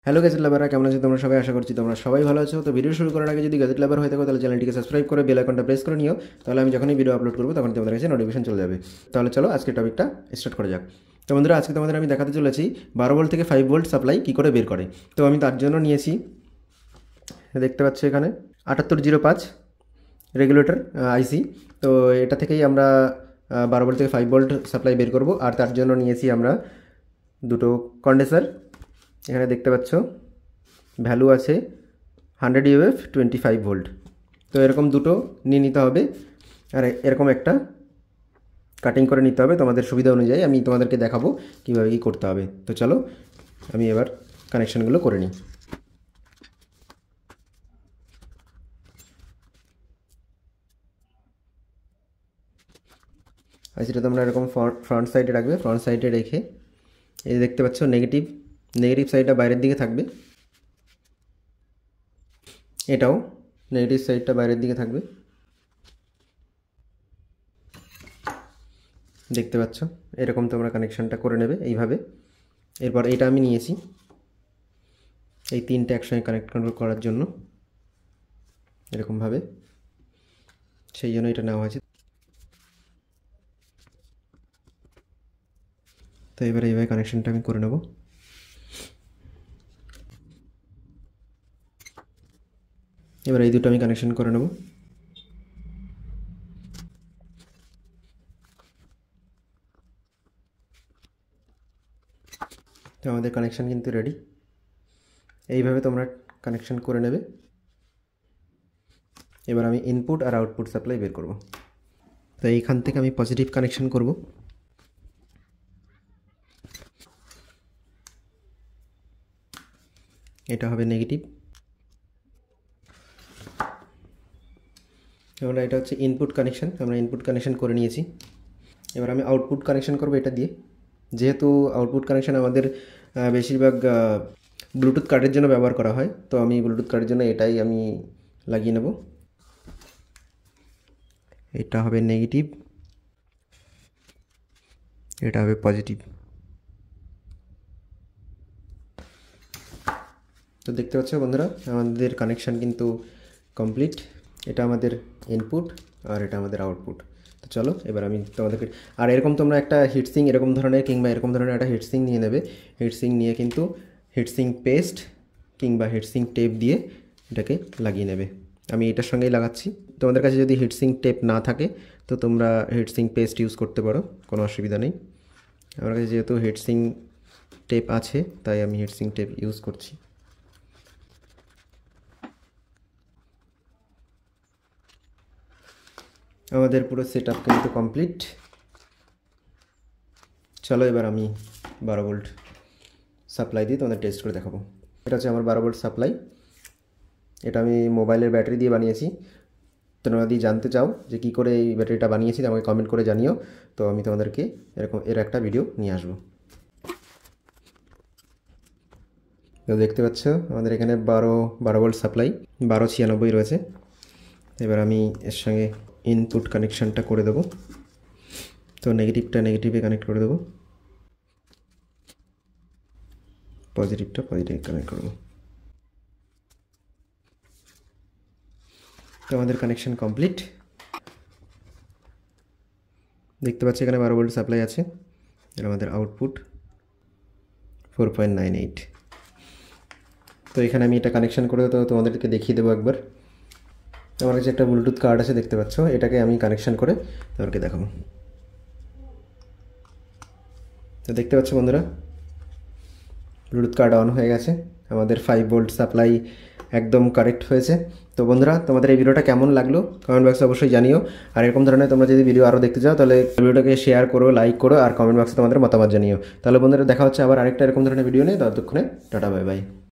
Hello gadget লাভাররা, কেমন আছো তোমরা সবাই? আশা করছি তোমরা সবাই ভালো আছো। তো ভিডিও শুরু করার আগে যদি গ্যাজেট লাভার হয়ে থাকো তাহলে চ্যানেলটিকে সাবস্ক্রাইব করে বেল আইকনটা প্রেস করে নিও, তাহলে আমি যখনই ভিডিও আপলোড করবো তখন তোমাদের কাছে নোটিফিকেশন চলে যাবে। তাহলে চলো আজকে টপিকটা স্টার্ট করা যাক। তো বন্ধুরা, আজকে তোমাদের আমি দেখাতে চলেছি 12 ভোল্ট থেকে 5 ভোল্ট সাপ্লাই কী করে বের করে। তো আমি তার জন্য নিয়েছি, দেখতে পাচ্ছ এখানে 7805 রেগুলেটর আইসি। তো এটা থেকেই আমরা 12 ভোল্ট থেকে 5 ভোল্ট সাপ্লাই বের করব। আর তার জন্য নিয়েছি আমরা দুটো কন্ডেন্সার। এখানে দেখতে পাচ্ছ ভ্যালু আছে 100 UF 25 ভোল্ট। তো এরকম দুটো নিয়ে নিতে হবে, আর এরকম একটা কাটিং করে নিতে হবে তোমাদের সুবিধা অনুযায়ী। আমি তোমাদেরকে দেখাবো কীভাবে কী করতে হবে। তো চলো আমি এবার কানেকশানগুলো করে নিই। আর সেটা তোমরা এরকম ফ্রন্ট সাইডে রাখবে। ফ্রন্ট সাইডে রেখে এই দেখতে পাচ্ছ নেগেটিভ সাইডটা বাইরের দিকে থাকবে, এটাও নেগেটিভ সাইডটা বাইরের দিকে থাকবে, দেখতে পাচ্ছ। এরকম তোমরা কানেকশানটা করে নেবে এইভাবে। এরপর এটা আমি নিয়েছি এই তিনটে একসঙ্গে কানেক্ট করার জন্য, এরকমভাবে, সেই জন্য এটা নেওয়া হয়েছে। তো এবার এইভাবে কানেকশানটা আমি করে নেব। এবার এই দুটো আমি কানেকশান করে নেব। তো আমাদের কানেকশান কিন্তু রেডি। এইভাবে তোমরা কানেকশান করে নেবে। এবার আমি ইনপুট আর আউটপুট সাপ্লাই বের করব। তো এইখান থেকে আমি পজিটিভ কানেকশান করব। এটা হবে নেগেটিভ। এবার এটা হচ্ছে ইনপুট কানেকশান, আমরা ইনপুট কানেকশান করে নিয়েছি। এবার আমি আউটপুট কানেকশান করব এটা দিয়ে। যেহেতু আউটপুট কানেকশান আমাদের বেশিরভাগ ব্লুটুথ কার্ডের জন্য ব্যবহার করা হয়, তো আমি ব্লুটুথ কার্ডের জন্য এটাই আমি লাগিয়ে নেব। এটা হবে নেগেটিভ, এটা হবে পজিটিভ। তো দেখতে পাচ্ছ বন্ধুরা, আমাদের কানেকশান কিন্তু কমপ্লিট। এটা আমাদের ইনপুট আর এটা আমাদের আউটপুট। তো চলো এবার আমি তোমাদেরকে, আর এরকম তোমরা একটা হিটসিং এরকম ধরনের কিংবা এরকম ধরনের একটা হিটসিং নিয়ে নেবে। হিটসিং নিয়ে কিন্তু হিটসিং পেস্ট কিংবা হিটসিং টেপ দিয়ে এটাকে লাগিয়ে নেবে। আমি এটার সঙ্গেই লাগাচ্ছি। তোমাদের কাছে যদি হিটসিং টেপ না থাকে তো তোমরা হিটসিং পেস্ট ইউজ করতে পারো, কোনো অসুবিধা নেই। আমার কাছে যেহেতু হিটসিং টেপ আছে তাই আমি হিটসিং টেপ ইউজ করছি। আমাদের পুরো সেট আপ কিন্তু কমপ্লিট। চলো এবার আমি 12 ভোল্ট সাপ্লাই দিয়ে তোমাদের টেস্ট করে দেখাবো। এটা হচ্ছে আমার 12 ভোল্ট সাপ্লাই। এটা আমি মোবাইলের ব্যাটারি দিয়ে বানিয়েছি। তোমরা যদি জানতে চাও যে কী করে এই ব্যাটারিটা বানিয়েছি আমাকে কমেন্ট করে জানিও, তো আমি তোমাদেরকে এর একটা ভিডিও নিয়ে আসবো। তো দেখতে পাচ্ছ আমাদের এখানে 12 ভোল্ট সাপ্লাই 1296 রয়েছে। এবার আমি এর সঙ্গে ইনপুট কানেকশানটা করে দেবো। তো নেগেটিভটা নেগেটিভে কানেক্ট করে দেবো, পজিটিভটা পজিটিভে কানেক্ট করবো। তো আমাদের কানেকশান কমপ্লিট। দেখতে পাচ্ছি এখানে 12 ভোল্ট সাপ্লাই আছে। এর আমাদের আউটপুট 4.98। তো এখানে আমি এটা কানেকশান করে তোমাদেরকে দেখিয়ে দেবো একবার। আমার কাছে একটা ব্লুটুথ কার্ড আছে, দেখতে পাচ্ছ। এটাকে আমি কানেকশান করে তোমাদেরকে দেখাবো। তো দেখতে পাচ্ছ বন্ধুরা, ব্লুটুথ কার্ড অন হয়ে গেছে। আমাদের 5 ভোল্ট সাপ্লাই একদম কারেক্ট হয়েছে। তো বন্ধুরা, তোমাদের এই ভিডিওটা কেমন লাগলো কমেন্ট বক্সে অবশ্যই জানিও। আর এরকম ধরনের তোমরা যদি ভিডিও আরও দেখতে চাও তাহলে ভিডিওটাকে শেয়ার করো, লাইক করো, আর কমেন্ট বক্সে তোমাদের মতামত জানিও। তাহলে বন্ধুরা, দেখা হচ্ছে আবার আরেকটা এরকম ধরনের ভিডিও নিয়ে। ততক্ষণে টাটা, বাই বাই।